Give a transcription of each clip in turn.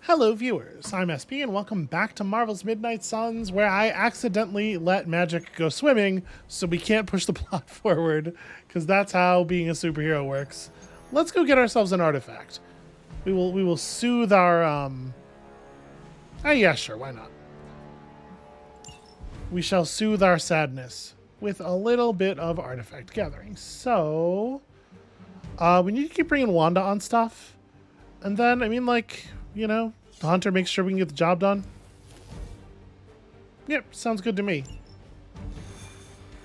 Hello viewers, I'm SB and welcome back to Marvel's Midnight Suns, where I accidentally let magic go swimming so we can't push the plot forward, because that's how being a superhero works. Let's go get ourselves an artifact. We will soothe our yeah, sure, why not? We shall soothe our sadness with a little bit of artifact gathering. So we need to keep bringing Wanda on stuff. And then, I mean, like, you know, the hunter makes sure we can get the job done. Yep, sounds good to me.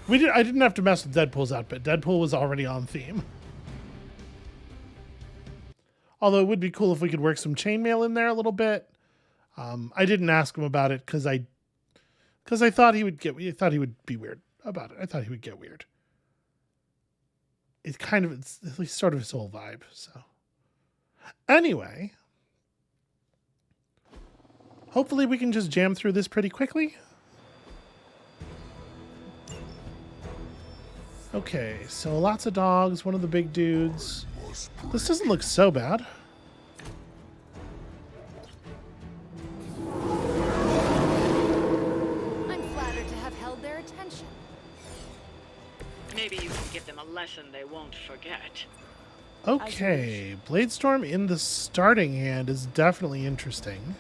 I didn't have to mess with Deadpool's outfit. Deadpool was already on theme. Although it would be cool if we could work some chainmail in there a little bit. I didn't ask him about it because I thought he would be weird about it. I thought he would get weird. It's at least sort of his whole vibe. So anyway, hopefully we can just jam through this pretty quickly. Okay, so lots of dogs, one of the big dudes. This doesn't look so bad. I'm flattered to have held their attention. Maybe you can give them a lesson they won't forget. Okay, Bladestorm in the starting hand is definitely interesting.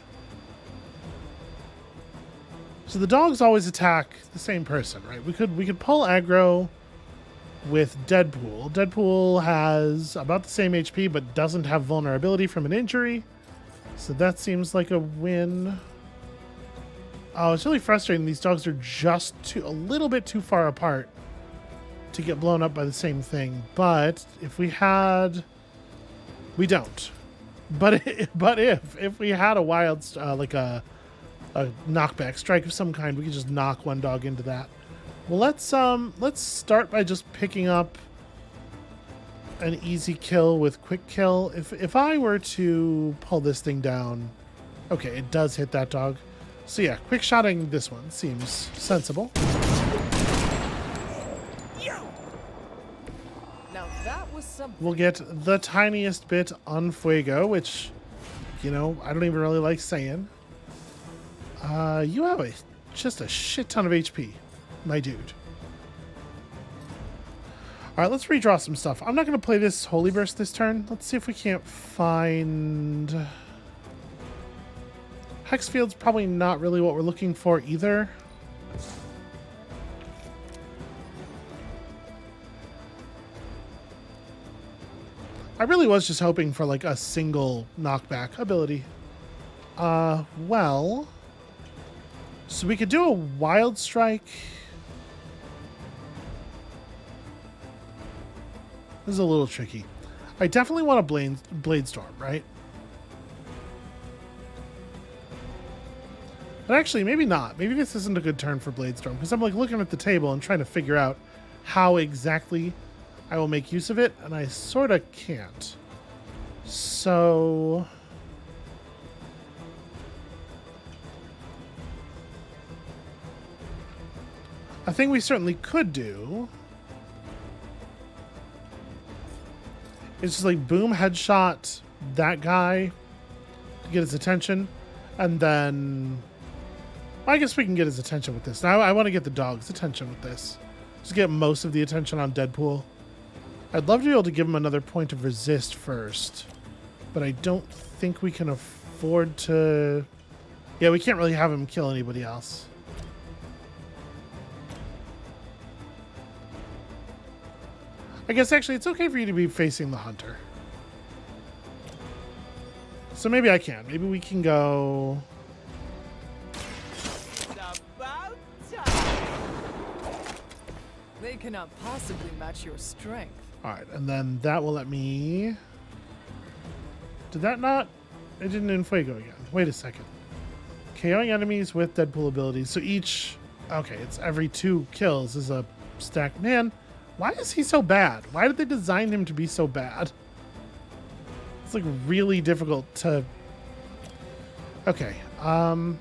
So the dogs always attack the same person, right? We could pull aggro with Deadpool. Deadpool has about the same HP but doesn't have vulnerability from an injury. So that seems like a win. Oh, it's really frustrating. These dogs are just a little bit too far apart to get blown up by the same thing. But if we had... We don't. But if we had a wild... like a knockback strike of some kind, we could just knock one dog into that. Well, let's start by just picking up an easy kill with quick kill. If I were to pull this thing down, okay, it does hit that dog. So yeah, quick shotting this one seems sensible. Now that was something. We'll get the tiniest bit on Fuego, which, you know, I don't even really like saying. You have just a shit ton of HP, my dude. All right, let's redraw some stuff. I'm not going to play this Holy Burst this turn. Let's see if we can't find... Hexfield's probably not really what we're looking for either. I really was just hoping for like a single knockback ability. Well... So we could do a Wild Strike. This is a little tricky. I definitely want a Blade Storm, right? But actually, maybe not. Maybe this isn't a good turn for Blade Storm, because I'm like looking at the table and trying to figure out how exactly I will make use of it, and I sort of can't. So... a thing we certainly could do is just like boom, headshot that guy to get his attention, and then I guess we can get his attention with this. Now I want to get the dog's attention with this. Just get most of the attention on Deadpool. I'd love to be able to give him another point of resist first, but I don't think we can afford to... Yeah, we can't really have him kill anybody else. I guess actually it's okay for you to be facing the hunter. So maybe I can. Maybe we can go... About time. They cannot possibly match your strength. Alright, and then that will let me... Did that not... It didn't in Fuego again. Wait a second. KOing enemies with Deadpool abilities. So each... Okay, it's every 2 kills is a stack. Man... Why is he so bad? Why did they design him to be so bad? It's like really difficult to... Okay. Allow me.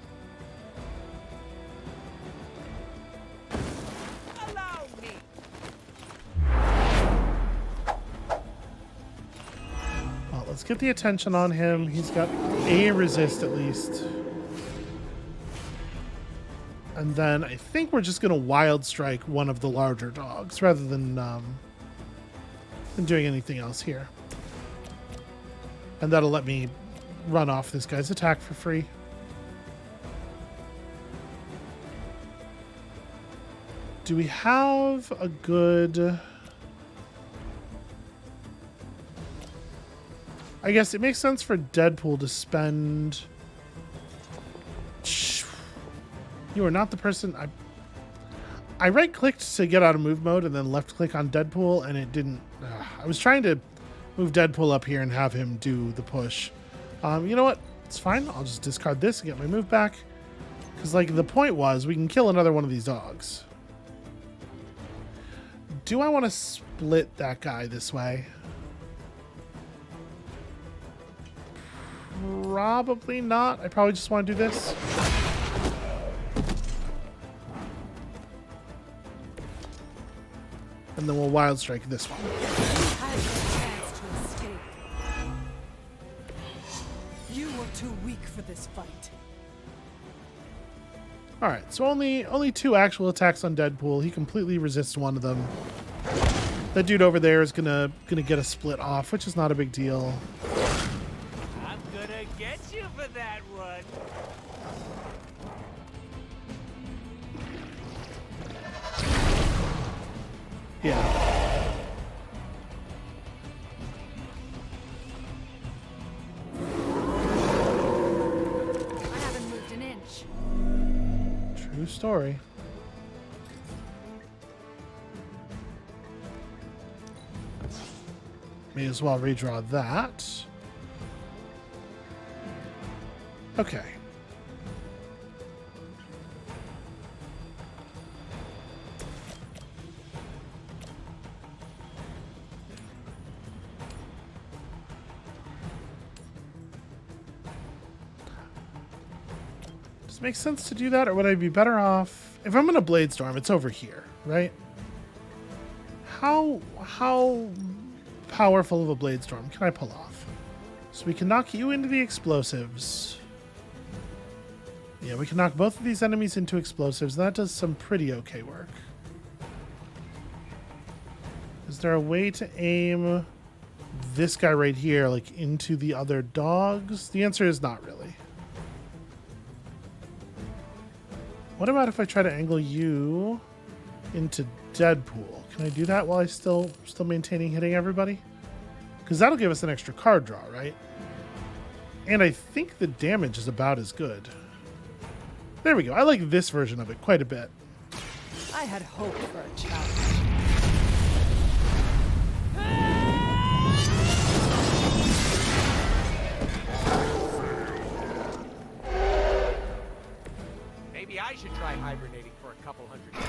Well, let's Let's get the attention on him. He's got a resist at least. And then I think we're just going to wild strike one of the larger dogs rather than doing anything else here. And that'll let me run off this guy's attack for free. Do we have a good... I guess it makes sense for Deadpool to spend... You are not the person... I right-clicked to get out of move mode and then left-click on Deadpool, and it didn't... I was trying to move Deadpool up here and have him do the push. You know what? It's fine. I'll just discard this and get my move back. Because, like, the point was we can kill another one of these dogs. Do I want to split that guy this way? Probably not. I probably just want to do this. And then we'll wild strike this one. You were too weak for this fight. All right, so only 2 actual attacks on Deadpool. He completely resists one of them. That dude over there is gonna get a split off, which is not a big deal. I'm gonna get you for that one. Yeah. I haven't moved an inch. True story. May as well redraw that. Okay. Does it make sense to do that, or would I be better off if I'm in a Blade Storm? It's over here, right? How powerful of a Blade Storm can I pull off? So we can knock you into the explosives. Yeah, we can knock both of these enemies into explosives. That does some pretty okay work. Is there a way to aim this guy right here, like, into the other dogs? The answer is not really. What about if I try to angle you into Deadpool? Can I do that while I still maintaining hitting everybody? Because that'll give us an extra card draw, right? And I think the damage is about as good. There we go. I like this version of it quite a bit. I had hoped for a challenge. Maybe I should try hibernating for a couple hundred years.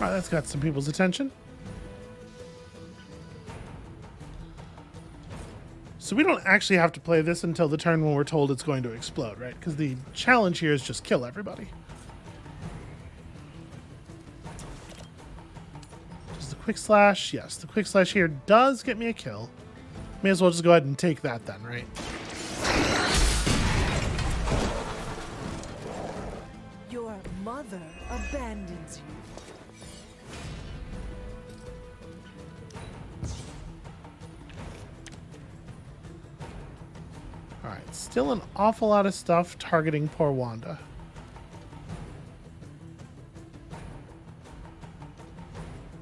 All right, that's got some people's attention. So we don't actually have to play this until the turn when we're told it's going to explode, right? Because the challenge here is just kill everybody. Does the quick slash? Yes, the quick slash here does get me a kill. May as well just go ahead and take that then, right? Your mother abandons you. All right, still an awful lot of stuff targeting poor Wanda.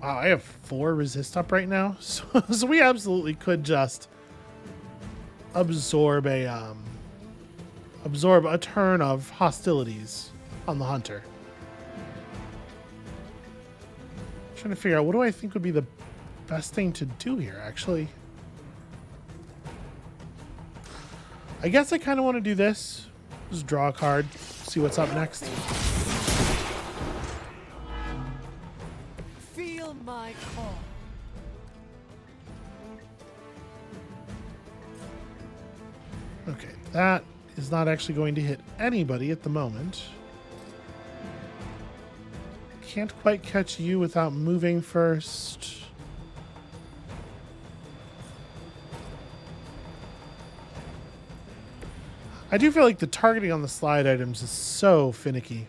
Wow, I have 4 resist up right now, so we absolutely could just absorb a turn of hostilities on the hunter. I'm trying to figure out what do I think would be the best thing to do here, actually. I guess I kind of want to do this. Just draw a card, see what's up next. Feel my call. Okay, that is not actually going to hit anybody at the moment. can't quite catch you without moving first. I do feel like the targeting on the slide items is so finicky.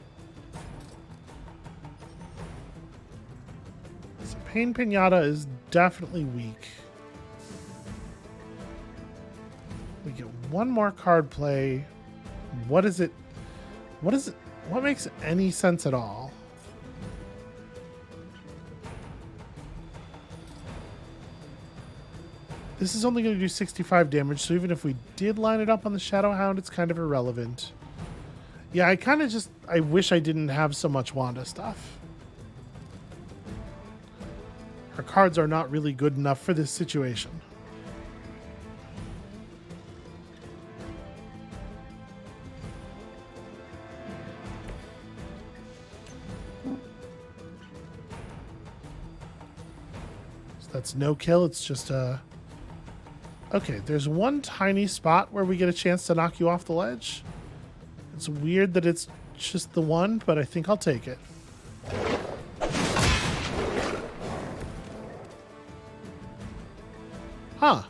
So Pain Pinata is definitely weak. We get one more card play. What is it? What is it? What makes any sense at all? This is only going to do 65 damage, so even if we did line it up on the Shadow Hound, it's kind of irrelevant. Yeah, I wish I didn't have so much Wanda stuff. Our cards are not really good enough for this situation. So that's no kill, it's just a... Okay, there's one tiny spot where we get a chance to knock you off the ledge. It's weird that it's just the one, but I think I'll take it. Huh.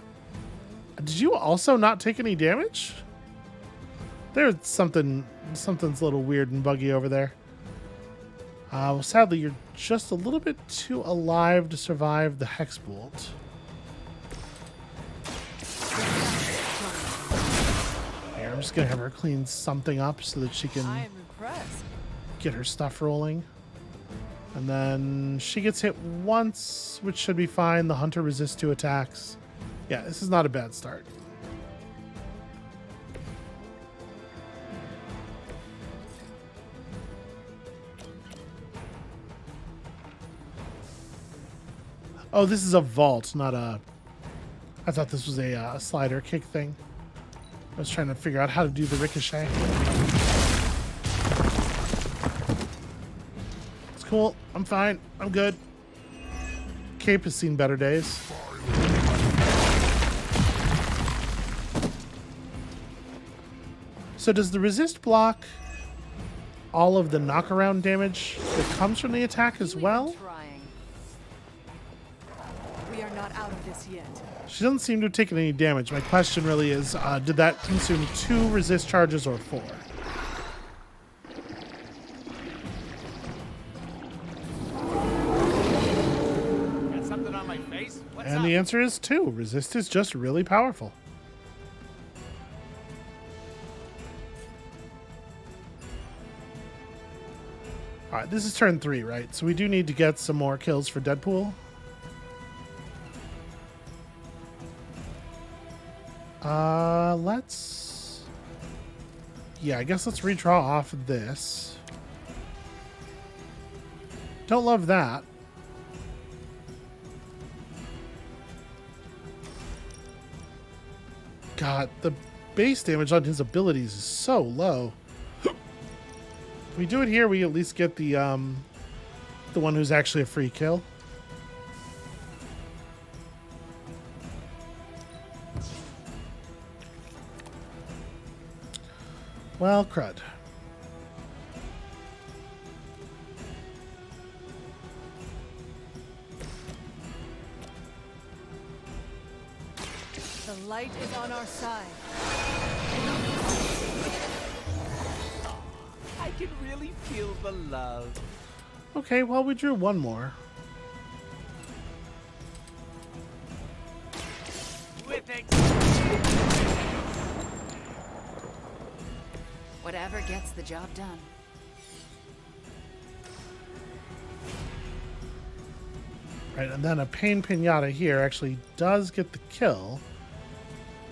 Did you also not take any damage? There's something's a little weird and buggy over there. Well, sadly, you're just a little bit too alive to survive the Hex Bolt. I'm just gonna have her clean something up so that she can I am impressed. get her stuff rolling. And then she gets hit once, which should be fine. The hunter resists 2 attacks. Yeah, this is not a bad start. Oh, this is a vault, not a... I thought this was a slider kick thing. I was trying to figure out how to do the ricochet. It's cool. I'm fine. I'm good. Cape has seen better days. So does the resist block all of the knockaround damage that comes from the attack as well? Trying. We are not out of this yet. She doesn't seem to have taken any damage. My question really is, did that consume 2 resist charges or 4? Got something on my face? What's And up? the answer is 2. Resist is just really powerful. Alright, this is turn 3, right? So we do need to get some more kills for Deadpool. Let's... Yeah, I guess let's redraw off of this. Don't love that. God, the base damage on his abilities is so low. If we do it here, we at least get the one who's actually a free kill. Well, crud. The light is on our side. I can really feel the love. Okay, well, we drew one more. With Whatever gets the job done. Right, and then a Pain Pinata here actually does get the kill.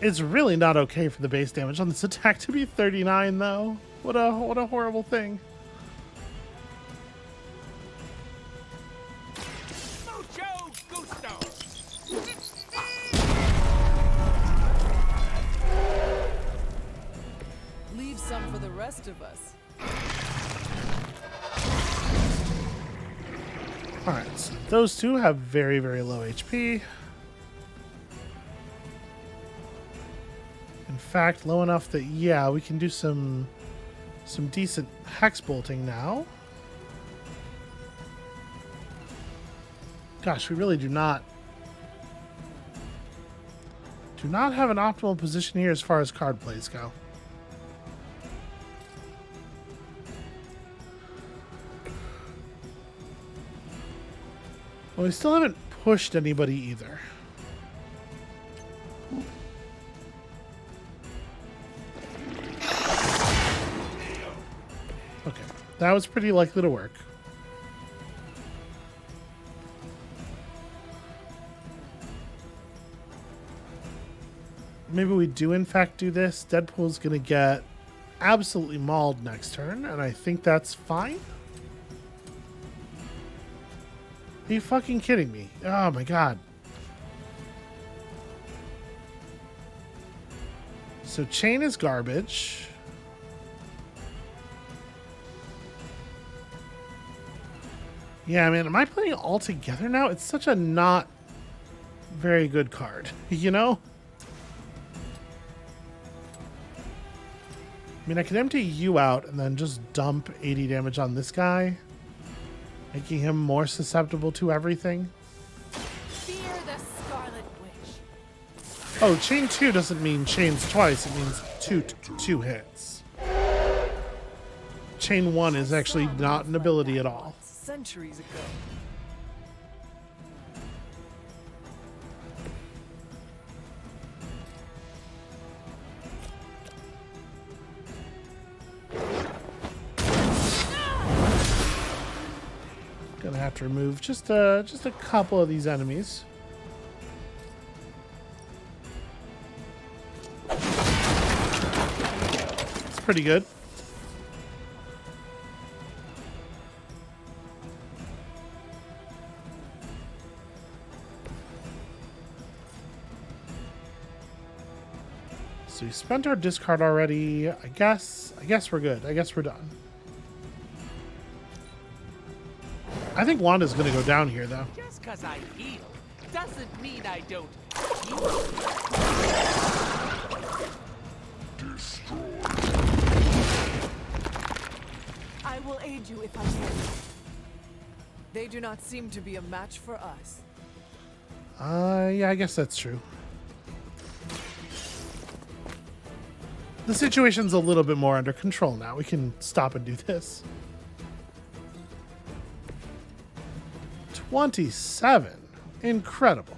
It's really not okay for the base damage on this attack to be 39, though. What a horrible thing. Mucho gusto. Leave some for the rest of us. Alright, so those two have very, very low HP. In fact, low enough that, yeah, we can do some decent hex bolting now. Gosh, we really do not have an optimal position here as far as card plays go. Well, we still haven't pushed anybody either. Okay, that was pretty likely to work. Maybe we do in fact do this. Deadpool's gonna get absolutely mauled next turn, and I think that's fine. Are you fucking kidding me? Oh my god. So chain is garbage. Yeah, man, am I playing all together now? It's such a not very good card, you know? I mean, I can empty you out and then just dump 80 damage on this guy, making him more susceptible to everything. Fear the Scarlet Witch. Oh, chain 2 doesn't mean chains twice. It means two hits. Chain 1 is actually not an ability at all. Centuries ago. Gonna have to remove just a couple of these enemies. It's pretty good. So we spent our discard already. I guess we're good. I guess we're done. I think Wanda's gonna go down here, though. Just because I heal doesn't mean I don't I will aid you if I can. They do not seem to be a match for us. Yeah, I guess that's true. The situation's a little bit more under control now. We can stop and do this. 27. Incredible.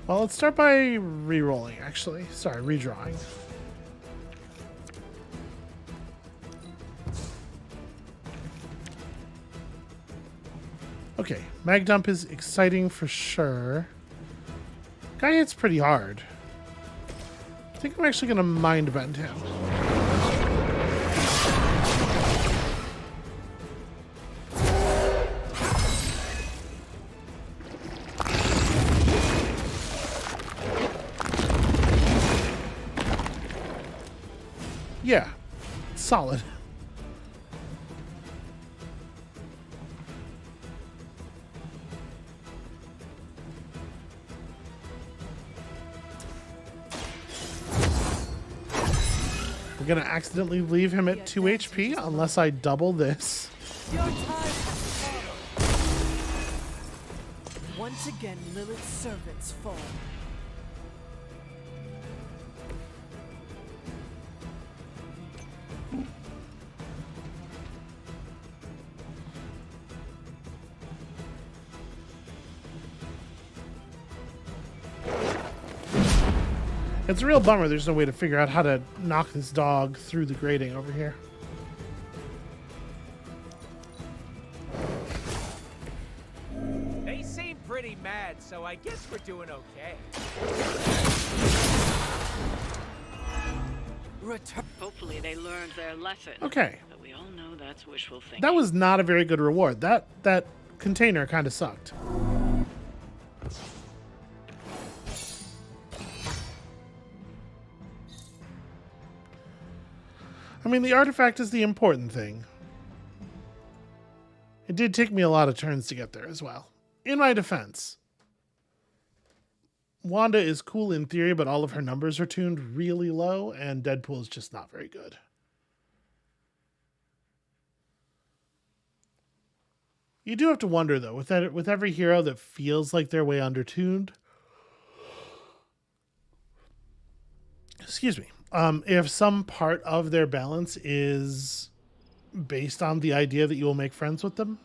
Well, let's start by re-rolling, actually. Sorry, redrawing. Okay, mag dump is exciting for sure. Guy hits pretty hard. I think I'm actually gonna mind bend him. Yeah, solid. We're gonna accidentally leave him at 2 HP unless I double this. Your time has come. Once again, Lilith's servants fall. It's a real bummer there's no way to figure out how to knock this dog through the grating over here. They seem pretty mad, so I guess we're doing okay. Return. Hopefully they learned their lesson. Okay. But we all know that's wishful thinking. That was not a very good reward. That container kind of sucked. I mean, the artifact is the important thing. It did take me a lot of turns to get there as well. In my defense, Wanda is cool in theory, but all of her numbers are tuned really low, and Deadpool is just not very good. You do have to wonder, though, with every hero that feels like they're way undertuned. Excuse me. If some part of their balance is based on the idea that you will make friends with them,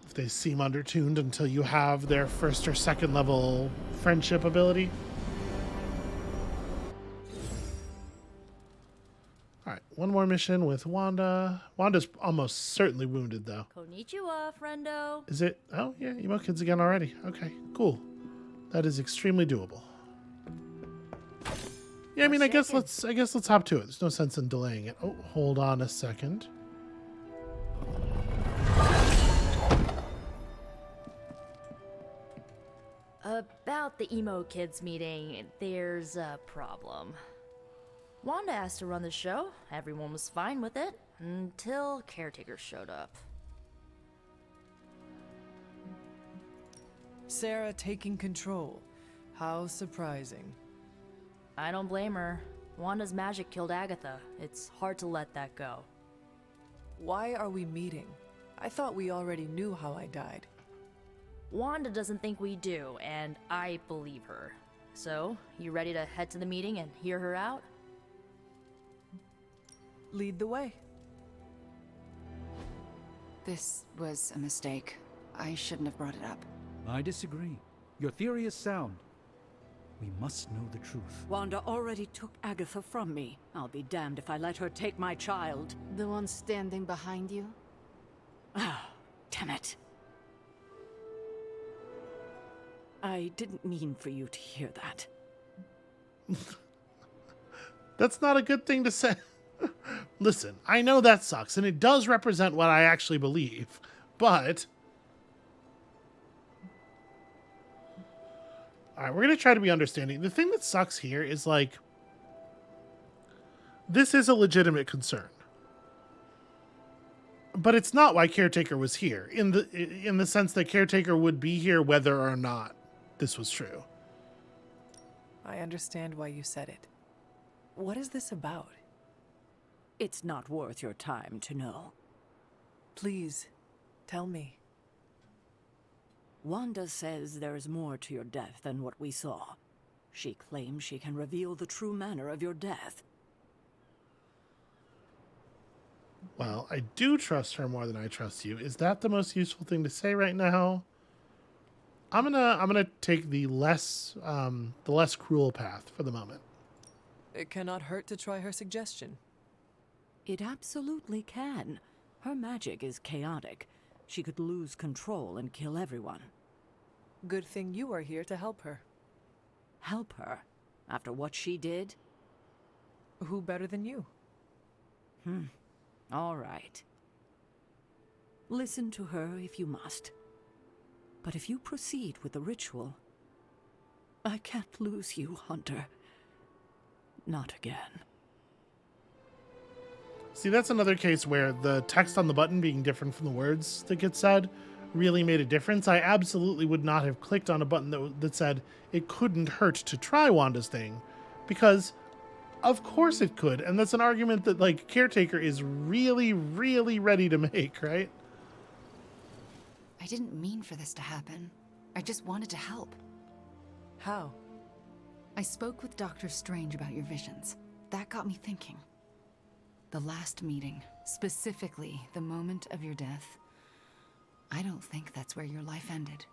if they seem undertuned until you have their first or second level friendship ability. All right, one more mission with Wanda. Wanda's almost certainly wounded, though. Konnichiwa, friendo. Is it? Oh, yeah, emo kids again already. Okay, cool. That is extremely doable. Yeah, I mean, I guess let's hop to it. There's no sense in delaying it. Oh, hold on a second. About the emo kids meeting, there's a problem. Wanda asked to run the show. Everyone was fine with it until Caretaker showed up. Sarah taking control. How surprising. I don't blame her. Wanda's magic killed Agatha. It's hard to let that go. Why are we meeting? I thought we already knew how I died. Wanda doesn't think we do, and I believe her. So, you ready to head to the meeting and hear her out? Lead the way. This was a mistake. I shouldn't have brought it up. I disagree. Your theory is sound. We must know the truth. Wanda already took Agatha from me. I'll be damned if I let her take my child. The one standing behind you? Ah, damn it. I didn't mean for you to hear that. That's not a good thing to say. Listen, I know that sucks, and it does represent what I actually believe, but... Alright, we're going to try to be understanding. The thing that sucks here is, like, this is a legitimate concern. But it's not why Caretaker was here, in the sense that Caretaker would be here whether or not this was true. I understand why you said it. What is this about? It's not worth your time to know. Please, tell me. Wanda says there's more to your death than what we saw. She claims she can reveal the true manner of your death. Well, I do trust her more than I trust you. Is that the most useful thing to say right now? I'm gonna take the less cruel path for the moment. It cannot hurt to try her suggestion. It absolutely can. Her magic is chaotic. She could lose control and kill everyone. Good thing you are here to help her. Help her? After what she did? Who better than you? All right. Listen to her if you must. But if you proceed with the ritual, I can't lose you, Hunter. Not again. See, that's another case where the text on the button being different from the words that get said really made a difference. I absolutely would not have clicked on a button that said it couldn't hurt to try Wanda's thing, because of course it could. And that's an argument that, like, Caretaker is really, really ready to make, right? I didn't mean for this to happen. I just wanted to help. How? I spoke with Dr. Strange about your visions. That got me thinking. The last meeting, specifically the moment of your death, I don't think that's where your life ended.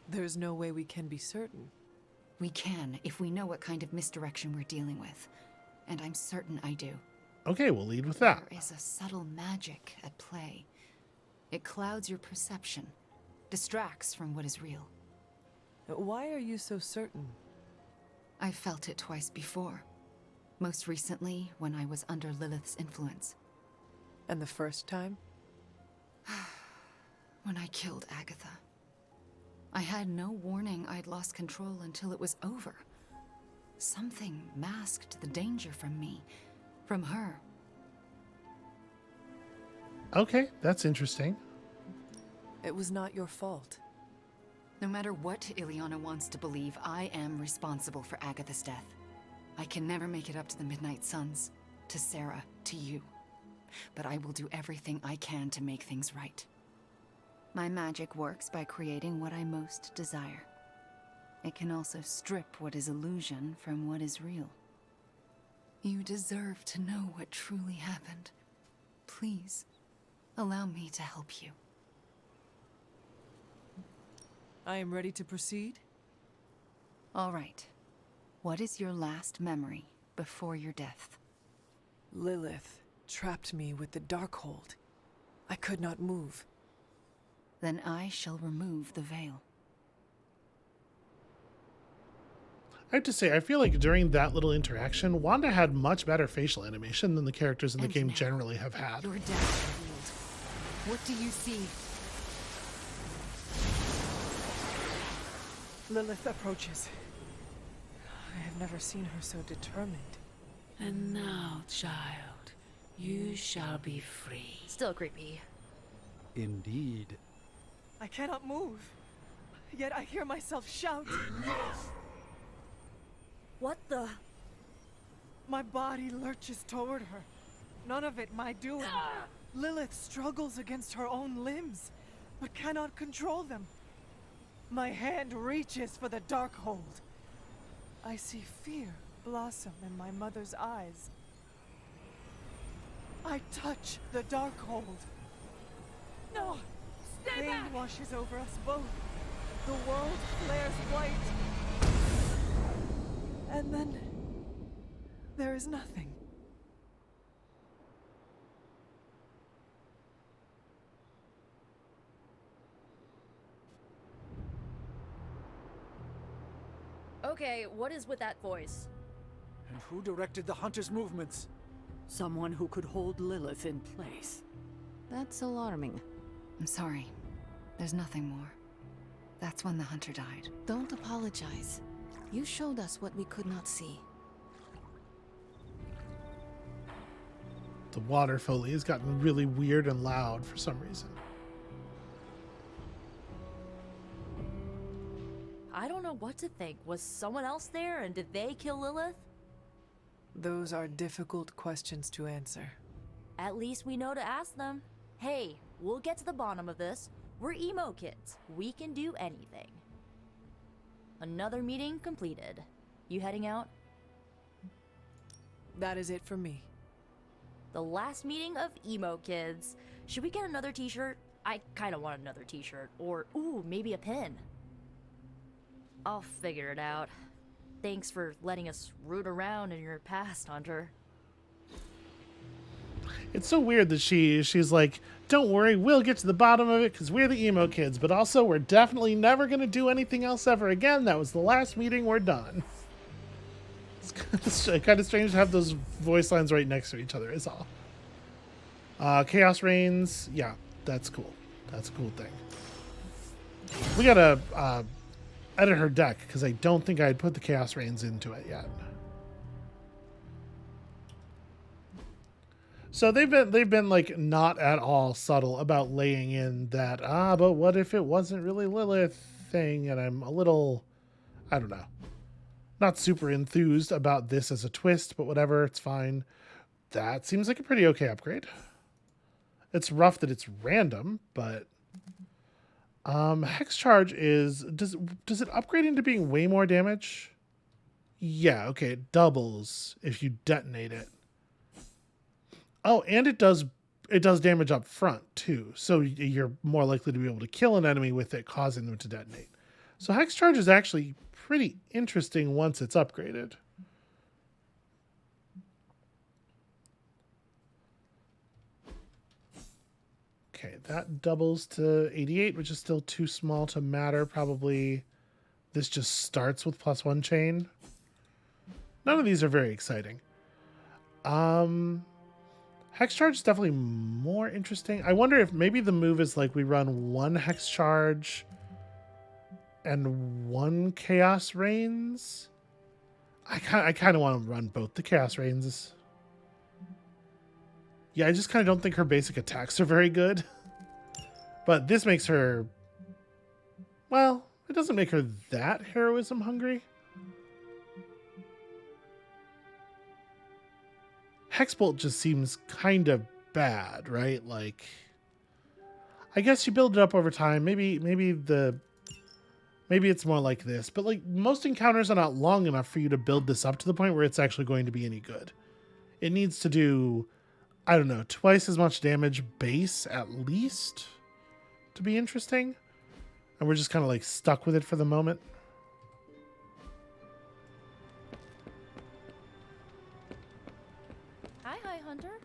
There's no way we can be certain. We can, if we know what kind of misdirection we're dealing with. And I'm certain I do. Okay, we'll lead with that. There is a subtle magic at play. It clouds your perception, distracts from what is real. Why are you so certain? I felt it twice before. Most recently, when I was under Lilith's influence. And the first time? When I killed Agatha. I had no warning I'd lost control until it was over. Something masked the danger from me, from her. Okay, that's interesting. It was not your fault. No matter what Ileana wants to believe, I am responsible for Agatha's death. I can never make it up to the Midnight Suns, to Sarah, to you. But I will do everything I can to make things right. My magic works by creating what I most desire. It can also strip what is illusion from what is real. You deserve to know what truly happened. Please, allow me to help you. I am ready to proceed. All right. What is your last memory before your death? Lilith trapped me with the Darkhold. I could not move. Then I shall remove the veil. I have to say, I feel like during that little interaction, Wanda had much better facial animation than the characters in the And game now, generally have had. Your death revealed. What do you see? Lilith approaches. I have never seen her so determined. And now, child, you shall be free. Still creepy. Indeed. I cannot move. Yet I hear myself shout. What the? My body lurches toward her. None of it my doing. Lilith struggles against her own limbs, but cannot control them. My hand reaches for the Darkhold. I see fear blossom in my mother's eyes. I touch the Darkhold. No! Stay back! Pain washes over us both. The world flares white. And then there is nothing. Okay, what is with that voice? And who directed the hunter's movements? Someone who could hold Lilith in place. That's alarming. I'm sorry. There's nothing more. That's when the hunter died. Don't apologize. You showed us what we could not see. The water foley has gotten really weird and loud for some reason. I don't know what to think. Was someone else there and did they kill Lilith? Those are difficult questions to answer. At least we know to ask them. Hey, we'll get to the bottom of this. We're emo kids. We can do anything. Another meeting completed. You heading out? That is it for me. The last meeting of emo kids. Should we get another t-shirt? I kind of want another t-shirt. Or, ooh, maybe a pin. I'll figure it out. Thanks for letting us root around in your past, Hunter. It's so weird that she's like, don't worry, we'll get to the bottom of it because we're the emo kids, but also we're definitely never going to do anything else ever again. That was the last meeting, we're done. It's kind of strange to have those voice lines right next to each other, is all. Chaos Reigns, yeah, that's cool. That's a cool thing. We gotta edit her deck because I don't think I had put the Chaos Reigns into it yet. So they've been like not at all subtle about laying in that but what if it wasn't really Lilith thing, and I'm a little, I don't know, not super enthused about this as a twist, but whatever, it's fine. That seems like a pretty okay upgrade. It's rough that it's random, but Hex Charge is, does it upgrade into being way more damage? Yeah, okay, it doubles if you detonate it. Oh, and it does damage up front too, so you're more likely to be able to kill an enemy with it, causing them to detonate. So Hex Charge is actually pretty interesting once it's upgraded. Okay, that doubles to 88, which is still too small to matter. Probably this just starts with +1 chain. None of these are very exciting. Hex Charge is definitely more interesting. I wonder if maybe the move is like we run 1 Hex Charge and 1 Chaos Reigns. I kind of want to run both the Chaos Reigns. Yeah, I just kind of don't think her basic attacks are very good. But this makes her... Well, it doesn't make her that heroism hungry. Hexbolt just seems kind of bad, right? Like, I guess you build it up over time. Maybe it's more like this. But like most encounters are not long enough for you to build this up to the point where it's actually going to be any good. It needs to do, I don't know, twice as much damage base at least to be interesting. And we're just kind of like stuck with it for the moment. Hi, Hunter.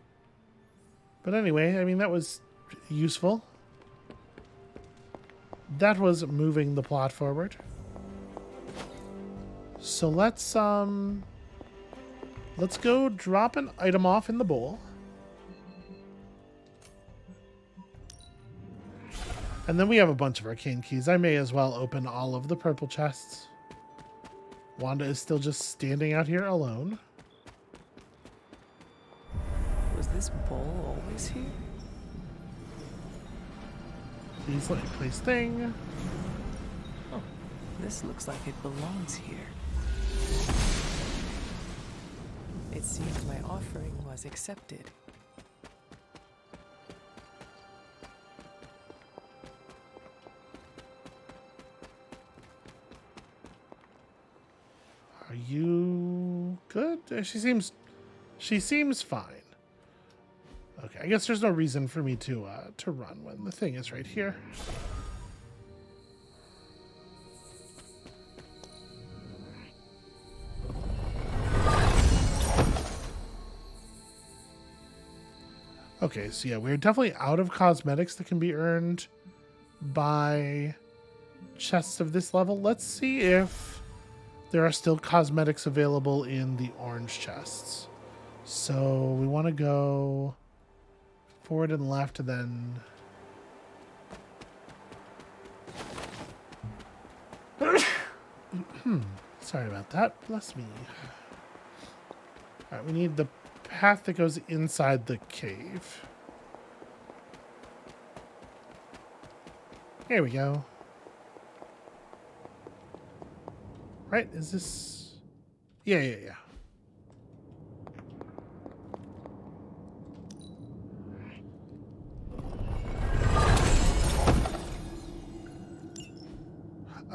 But anyway, I mean, that was useful. That was moving the plot forward. So let's go drop an item off in the bowl. And then we have a bunch of arcane keys. I may as well open all of the purple chests. Wanda is still just standing out here alone. Was this bowl always here? Please let me place thing. Oh, this looks like it belongs here. It seems my offering was accepted. Are you good? She seems fine. Okay, I guess there's no reason for me to run when the thing is right here. Okay, so yeah, we're definitely out of cosmetics that can be earned by chests of this level. Let's see if there are still cosmetics available in the orange chests. So we want to go forward and left, and then sorry about that. Bless me. All right, we need the path that goes inside the cave. Here we go. Right? Is this... Yeah.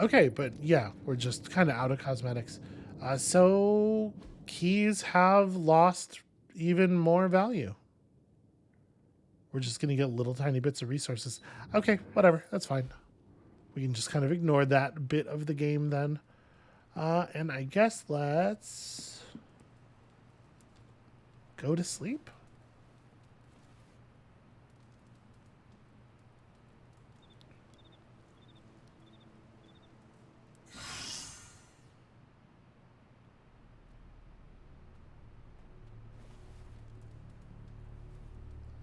Okay, but yeah, we're just kind of out of cosmetics. So keys have lost even more value. We're just going to get little tiny bits of resources. Okay, whatever. That's fine. We can just kind of ignore that bit of the game then. And I guess let's go to sleep.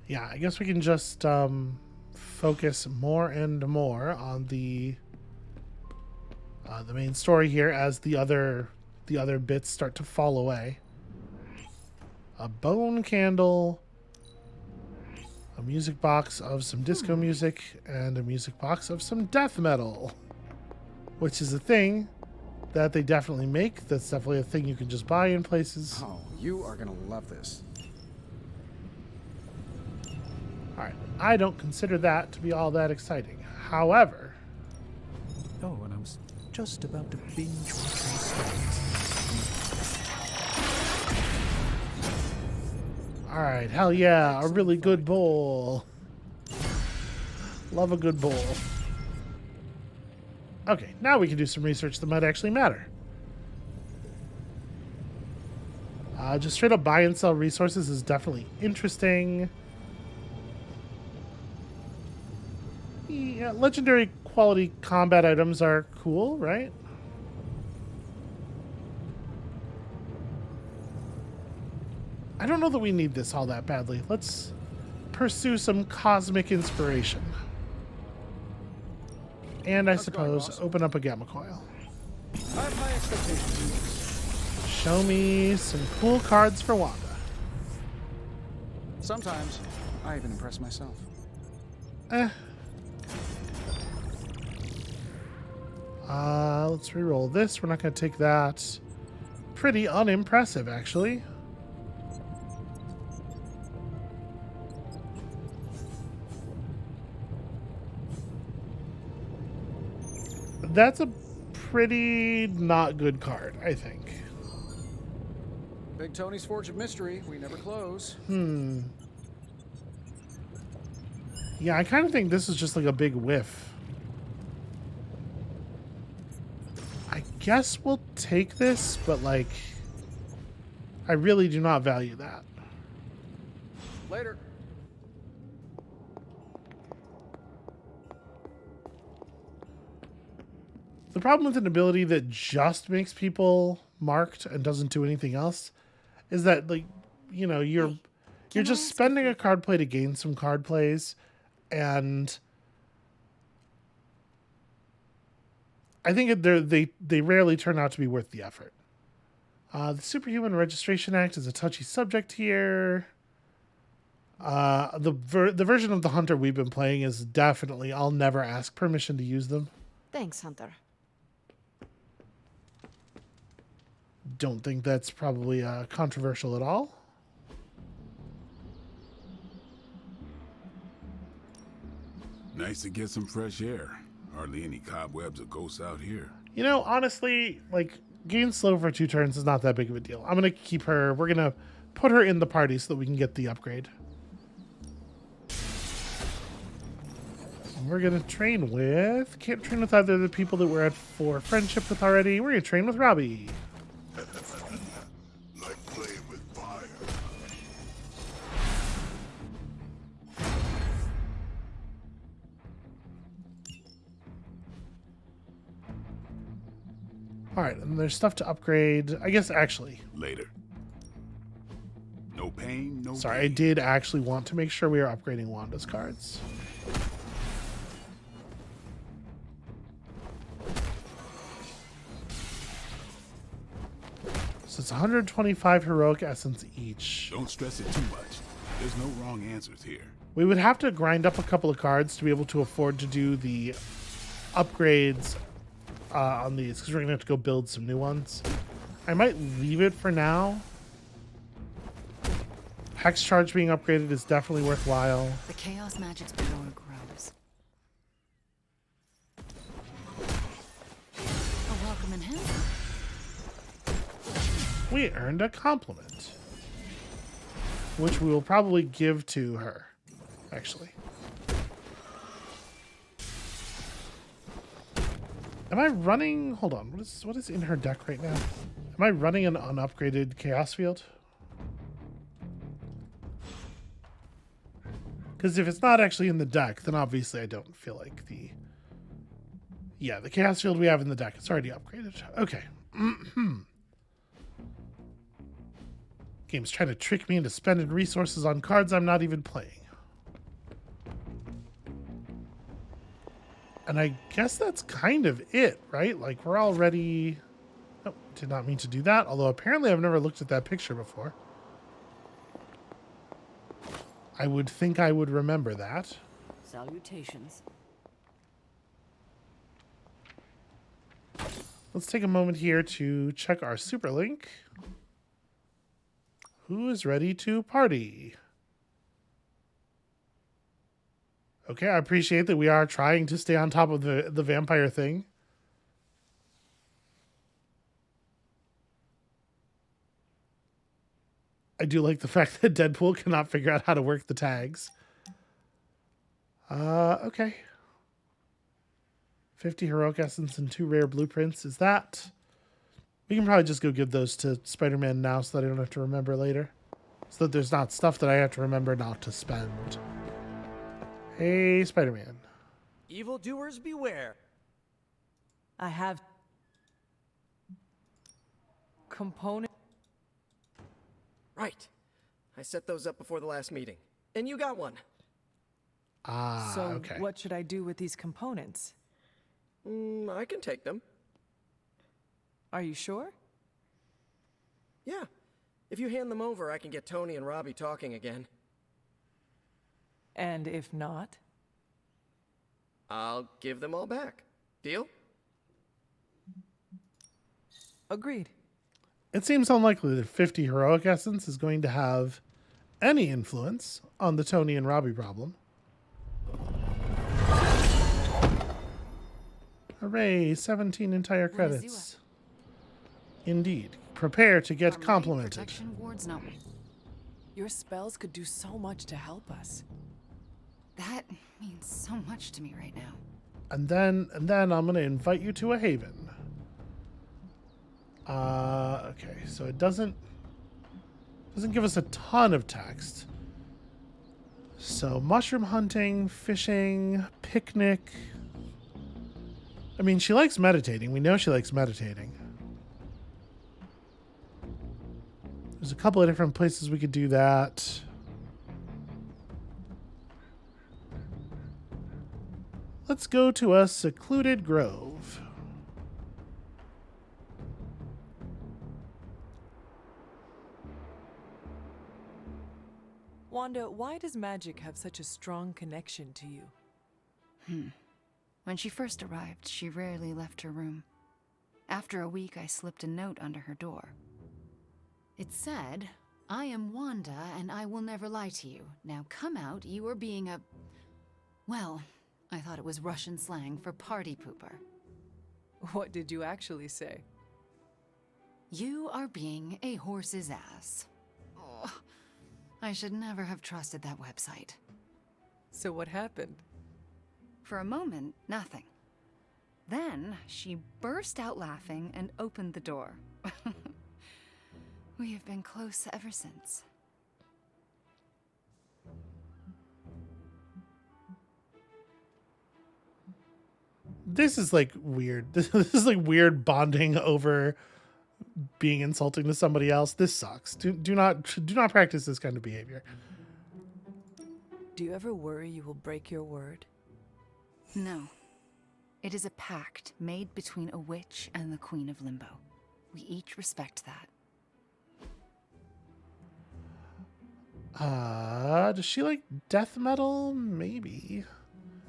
Yeah, I guess we can just focus more and more on the main story here as the other bits start to fall away. A bone candle, a music box of some disco music, and a music box of some death metal, which is a thing that they definitely make. That's definitely a thing you can just buy in places. Oh, you are gonna love this. All right, I don't consider that to be all that exciting. However... Oh, and I was just about to binge watch some All right, hell yeah, a really good bowl. Love a good bowl. Okay, now we can do some research that might actually matter. Just straight up buy and sell resources is definitely interesting. Yeah, legendary quality combat items are cool, right? I don't know that we need this all that badly. Let's pursue some cosmic inspiration. And I suppose open up a gamma coil. I have high expectations. Show me some cool cards for Wanda. Sometimes, I even impress myself. Let's re-roll this. We're not going to take that. Pretty unimpressive, actually. That's a pretty not good card, I think. Big Tony's Forge of Mystery. We never close. Yeah, I kind of think this is just like a big whiff. I guess we'll take this, but like, I really do not value that. Later. The problem with an ability that just makes people marked and doesn't do anything else is that, like, you know, you're just spending a card play to gain some card plays, and I think they rarely turn out to be worth the effort. The Superhuman Registration Act is a touchy subject here. The version of the Hunter we've been playing is definitely I'll never ask permission to use them. Thanks, Hunter. Don't think that's probably controversial at all. Nice to get some fresh air. Hardly any cobwebs or ghosts out here. You know, honestly, like, gain slow for 2 turns is not that big of a deal. I'm going to keep her. We're going to put her in the party so that we can get the upgrade. And we're going to train with... Can't train with either of the people that we're at for friendship with already. We're going to train with Robbie. Like playing with fire. All right, and there's stuff to upgrade. I guess, actually... Later. No pain, no Sorry, I gain. did actually want to make sure we are upgrading Wanda's cards. So it's 125 heroic essence each. Don't stress it too much. There's no wrong answers here. We would have to grind up a couple of cards to be able to afford to do the upgrades on these, because we're going to have to go build some new ones. I might leave it for now. Hex Charge being upgraded is definitely worthwhile. The Chaos Magic's power grows. A welcome in him. We earned a compliment, which we will probably give to her, actually. Am I running... Hold on. What is in her deck right now? Am I running an unupgraded Chaos Field? Because if it's not actually in the deck, then obviously I don't feel like the... Yeah, the Chaos Field we have in the deck, it's already upgraded. Okay. Game's trying to trick me into spending resources on cards I'm not even playing. And I guess that's kind of it, right? Like, we're already... Oh, did not mean to do that. Although, apparently I've never looked at that picture before. I would think I would remember that. Salutations. Let's take a moment here to check our super link. Who is ready to party? Okay, I appreciate that we are trying to stay on top of the vampire thing. I do like the fact that Deadpool cannot figure out how to work the tags. Okay. 50 heroic essence and 2 rare blueprints. Is that... We can probably just go give those to Spider-Man now so that I don't have to remember later. So that there's not stuff that I have to remember not to spend. Hey, Spider-Man. Evildoers beware. I have component. Right. I set those up before the last meeting. And you got one. Ah, So okay. what should I do with these components? I can take them. Are you sure? Yeah. If you hand them over, I can get Tony and Robbie talking again. And if not? I'll give them all back. Deal? Agreed. It seems unlikely that 50 heroic essence is going to have any influence on the Tony and Robbie problem. Hooray, 17 entire credits. Indeed. Prepare to get complimented. Your spells could do so much to help us. That means so much to me right now. And then I'm going to invite you to a haven. Okay, so it doesn't give us a ton of text. So mushroom hunting, fishing, picnic. I mean, she likes meditating. We know she likes meditating. There's a couple of different places we could do that. Let's go to a secluded grove. Wanda, why does magic have such a strong connection to you? When she first arrived, she rarely left her room. After a week, I slipped a note under her door. It said, "I am Wanda, and I will never lie to you. Now come out, you are being a..." Well, I thought it was Russian slang for party pooper. What did you actually say? You are being a horse's ass. Oh, I should never have trusted that website. So what happened? For a moment, nothing. Then she burst out laughing and opened the door. We have been close ever since. This is like weird. This is like weird bonding over being insulting to somebody else. This sucks. Do not practice this kind of behavior. Do you ever worry you will break your word? No. It is a pact made between a witch and the Queen of Limbo. We each respect that. Does she like death metal? Maybe.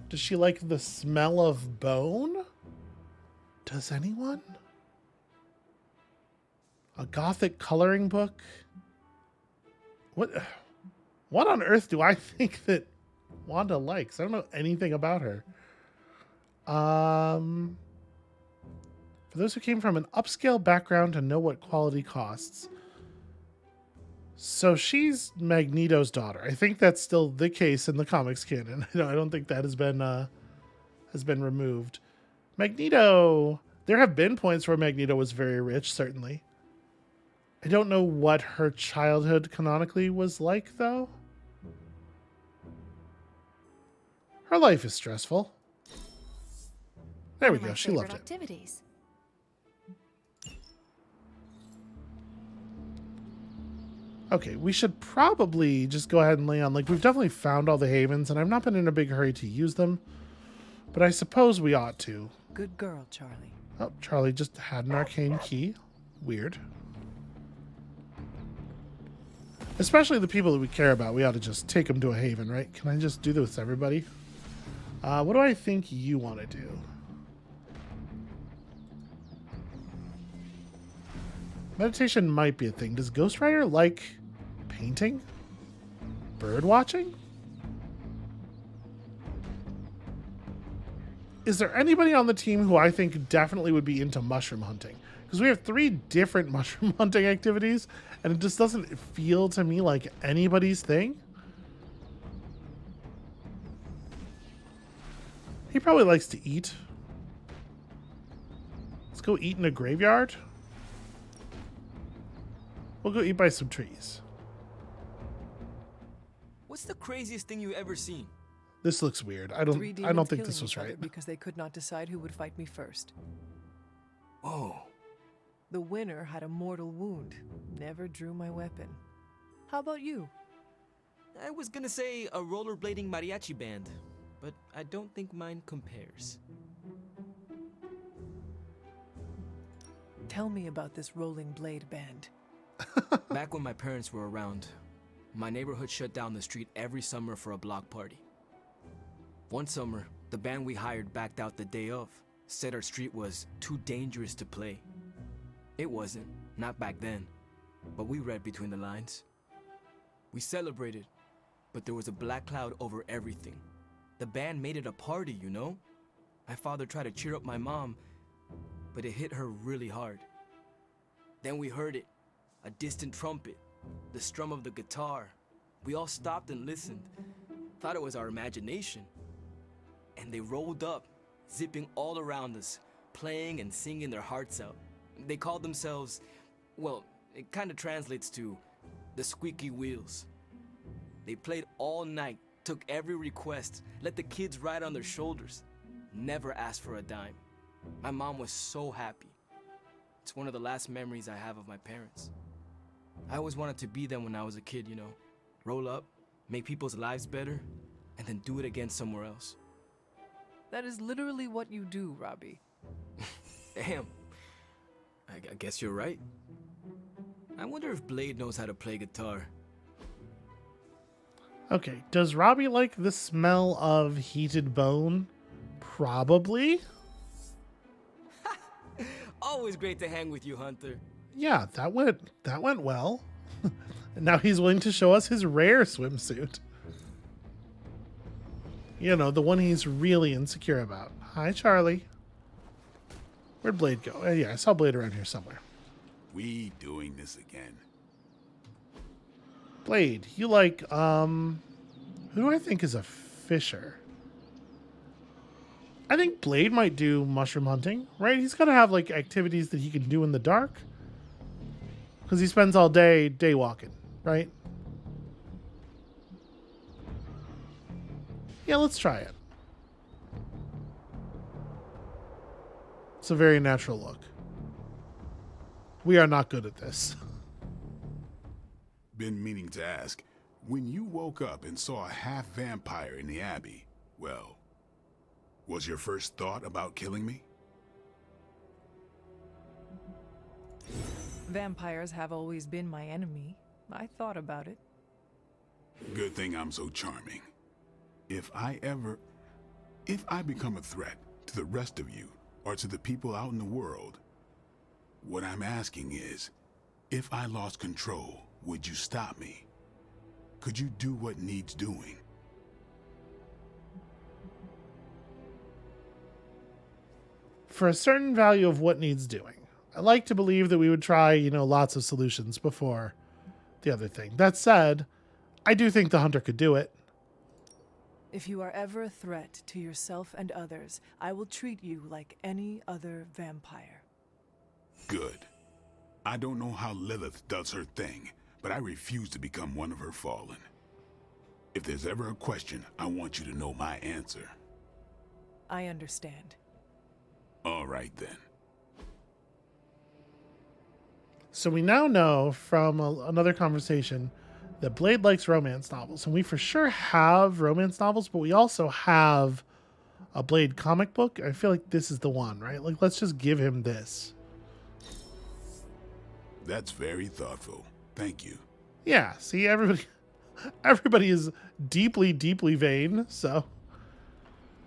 Does she like the smell of bone? Does anyone? A gothic coloring book? What on earth do I think that Wanda likes? I don't know anything about her. For those who came from an upscale background and know what quality costs. So she's Magneto's daughter. I think that's still the case in the comics canon. I don't think that has been removed. Magneto. There have been points where Magneto was very rich, certainly. I don't know what her childhood canonically was like, though. Her life is stressful. There we go. She loved it. Activities. Okay, we should probably just go ahead and lay on. Like, we've definitely found all the havens, and I've not been in a big hurry to use them. But I suppose we ought to. Good girl, Charlie. Oh, Charlie just had an arcane key. Weird. Especially the people that we care about. We ought to just take them to a haven, right? Can I just do this with everybody? What do I think you want to do? Meditation might be a thing. Does Ghost Rider like painting? Bird watching? Is there anybody on the team who I think definitely would be into mushroom hunting? Because we have 3 different mushroom hunting activities, and it just doesn't feel to me like anybody's thing. He probably likes to eat. Let's go eat in a graveyard. We'll go eat by some trees. What's the craziest thing you ever seen? This looks weird. I don't think this was right. Because they could not decide who would fight me first. Whoa. The winner had a mortal wound. Never drew my weapon. How about you? I was gonna say a rollerblading mariachi band, but I don't think mine compares. Tell me about this rolling blade band. Back when my parents were around, my neighborhood shut down the street every summer for a block party. One summer, the band we hired backed out the day of, said our street was too dangerous to play. It wasn't, not back then, but we read between the lines. We celebrated, but there was a black cloud over everything. The band made it a party, you know? My father tried to cheer up my mom, but it hit her really hard. Then we heard it, a distant trumpet, the strum of the guitar. We all stopped and listened, thought it was our imagination. And they rolled up, zipping all around us, playing and singing their hearts out. They called themselves, well, it kind of translates to the Squeaky Wheels. They played all night, took every request, let the kids ride on their shoulders, never asked for a dime. My mom was so happy. It's one of the last memories I have of my parents. I always wanted to be them when I was a kid, you know. Roll up, make people's lives better, and then do it again somewhere else. That is literally what you do, Robbie. Damn. I guess you're right. I wonder if Blade knows how to play guitar. Okay, does Robbie like the smell of heated bone? Probably. Always great to hang with you, Hunter. Yeah, that went well. And now he's willing to show us his rare swimsuit. You know, the one he's really insecure about. Hi, Charlie. Where'd Blade go? Yeah, I saw Blade around here somewhere. We doing this again. Blade, you like, who do I think is a fisher? I think Blade might do mushroom hunting, right? He's got to have, like, activities that he can do in the dark. Because he spends all day walking, right? Yeah, let's try it. It's a very natural look. We are not good at this. Been meaning to ask, when you woke up and saw a half vampire in the Abbey, well, was your first thought about killing me? Vampires have always been my enemy. I thought about it. Good thing I'm so charming. If I become a threat to the rest of you, or to the people out in the world, what I'm asking is, if I lost control, would you stop me? Could you do what needs doing? For a certain value of what needs doing, I like to believe that we would try, you know, lots of solutions before the other thing. That said, I do think the hunter could do it. If you are ever a threat to yourself and others, I will treat you like any other vampire. Good. I don't know how Lilith does her thing, but I refuse to become one of her fallen. If there's ever a question, I want you to know my answer. I understand. All right then. So we now know from another conversation that Blade likes romance novels, and we for sure have romance novels, but we also have a Blade comic book. I feel like this is the one, right? Like, let's just give him this. That's very thoughtful. Thank you. Yeah, see, everybody is deeply, deeply vain, so.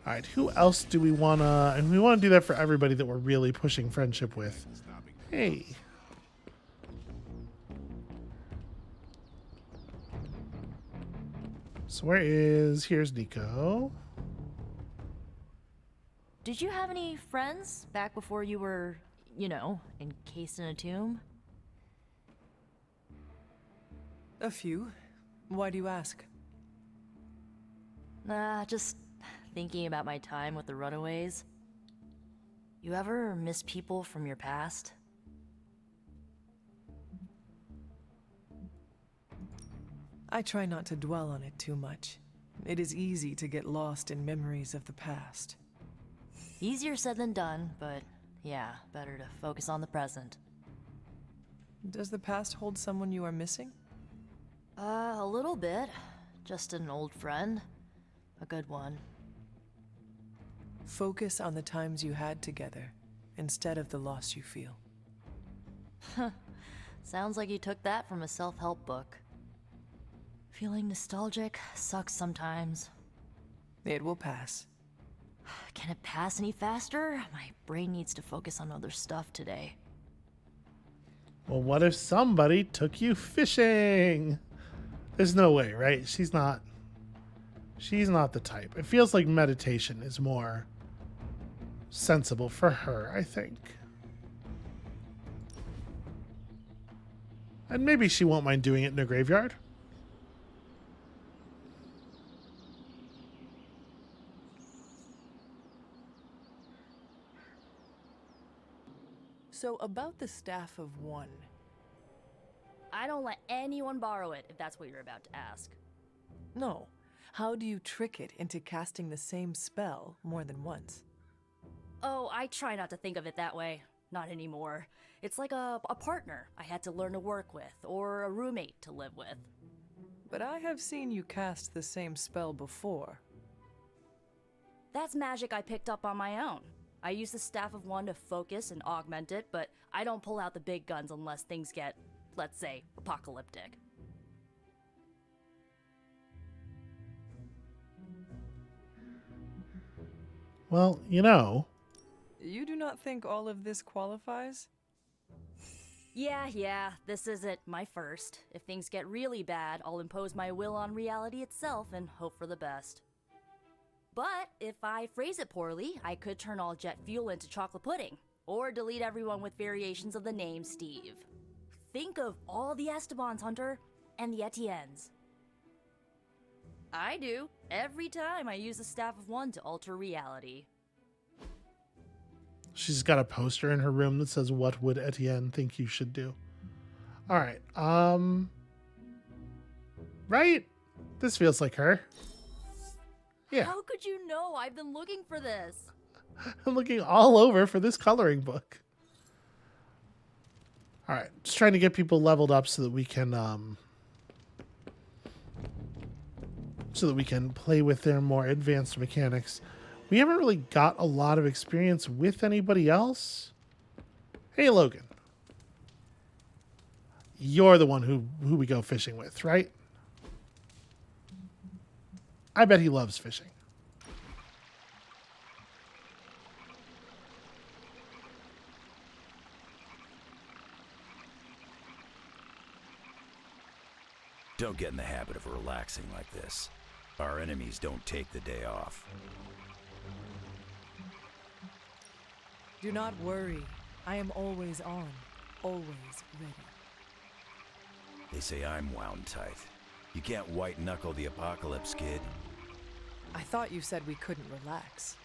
All right, who else do we want to... And we want to do that for everybody that we're really pushing friendship with. Hey. So here's Nico. Did you have any friends back before you were, you know, encased in a tomb? A few. Why do you ask? Just thinking about my time with the Runaways. You ever miss people from your past? I try not to dwell on it too much. It is easy to get lost in memories of the past. Easier said than done, but yeah, better to focus on the present. Does the past hold someone you are missing? A little bit. Just an old friend. A good one. Focus on the times you had together, instead of the loss you feel. Sounds like you took that from a self-help book. Feeling nostalgic sucks sometimes. It will pass. Can it pass any faster? My brain needs to focus on other stuff today. Well, what if somebody took you fishing? There's no way, right? She's not the type. It feels like meditation is more sensible for her, I think. And maybe she won't mind doing it in a graveyard. So about the Staff of One. I don't let anyone borrow it, if that's what you're about to ask. No. How do you trick it into casting the same spell more than once? Oh, I try not to think of it that way. Not anymore. It's like a partner I had to learn to work with, or a roommate to live with. But I have seen you cast the same spell before. That's magic I picked up on my own. I use the Staff of One to focus and augment it, but I don't pull out the big guns unless things get, let's say, apocalyptic. Well, you know. You do not think all of this qualifies? Yeah, this isn't my first. If things get really bad, I'll impose my will on reality itself and hope for the best. But if I phrase it poorly, I could turn all jet fuel into chocolate pudding, or delete everyone with variations of the name Steve. Think of all the Estebans, Hunter, and the Etiennes. I do, every time I use the Staff of One to alter reality. She's got a poster in her room that says, "What would Etienne think you should do?" All right. Right? This feels like her. Yeah. How could you know? I've been looking for this. I'm looking all over for this coloring book. All right. Just trying to get people leveled up so that we can play with their more advanced mechanics. We haven't really got a lot of experience with anybody else. Hey, Logan. You're the one who we go fishing with, right? I bet he loves fishing. Don't get in the habit of relaxing like this. Our enemies don't take the day off. Do not worry. I am always on, always ready. They say I'm wound tight. You can't white-knuckle the apocalypse, kid. I thought you said we couldn't relax.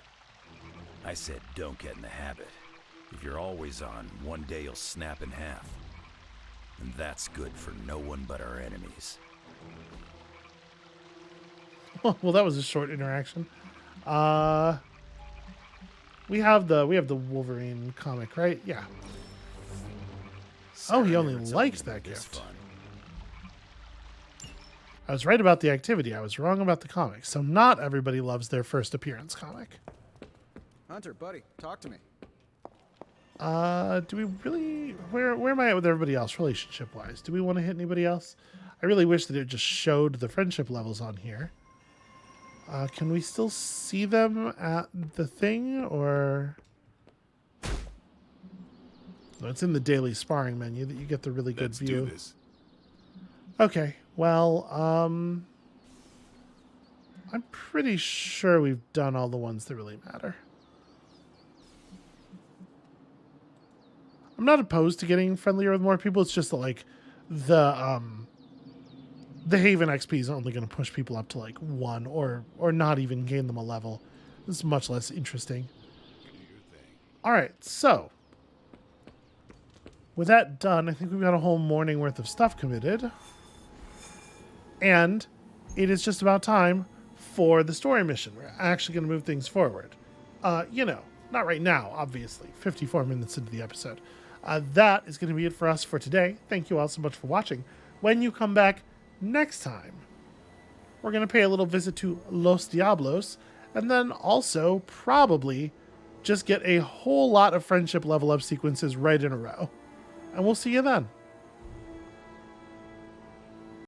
I said don't get in the habit. If you're always on, one day you'll snap in half. And that's good for no one but our enemies. Well, that was a short interaction. We have the Wolverine comic, right? Yeah. Oh, he only liked that gift. I was right about the activity. I was wrong about the comic. So not everybody loves their first appearance comic. Hunter, buddy, talk to me. Do we really... Where am I at with everybody else, relationship-wise? Do we want to hit anybody else? I really wish that it just showed the friendship levels on here. Can we still see them at the thing, or... No, it's in the daily sparring menu that you get the really good view. Let's do this. Okay, well, I'm pretty sure we've done all the ones that really matter. I'm not opposed to getting friendlier with more people. It's just that, like, the Haven XP is only going to push people up to, like, 1 or not even gain them a level. It's much less interesting. All right, so with that done, I think we've got a whole morning worth of stuff committed. And it is just about time for the story mission. We're actually going to move things forward. You know, not right now, obviously. 54 minutes into the episode. That is going to be it for us for today. Thank you all so much for watching. When you come back next time, we're going to pay a little visit to Los Diablos, and then also probably just get a whole lot of friendship level up sequences right in a row. And we'll see you then.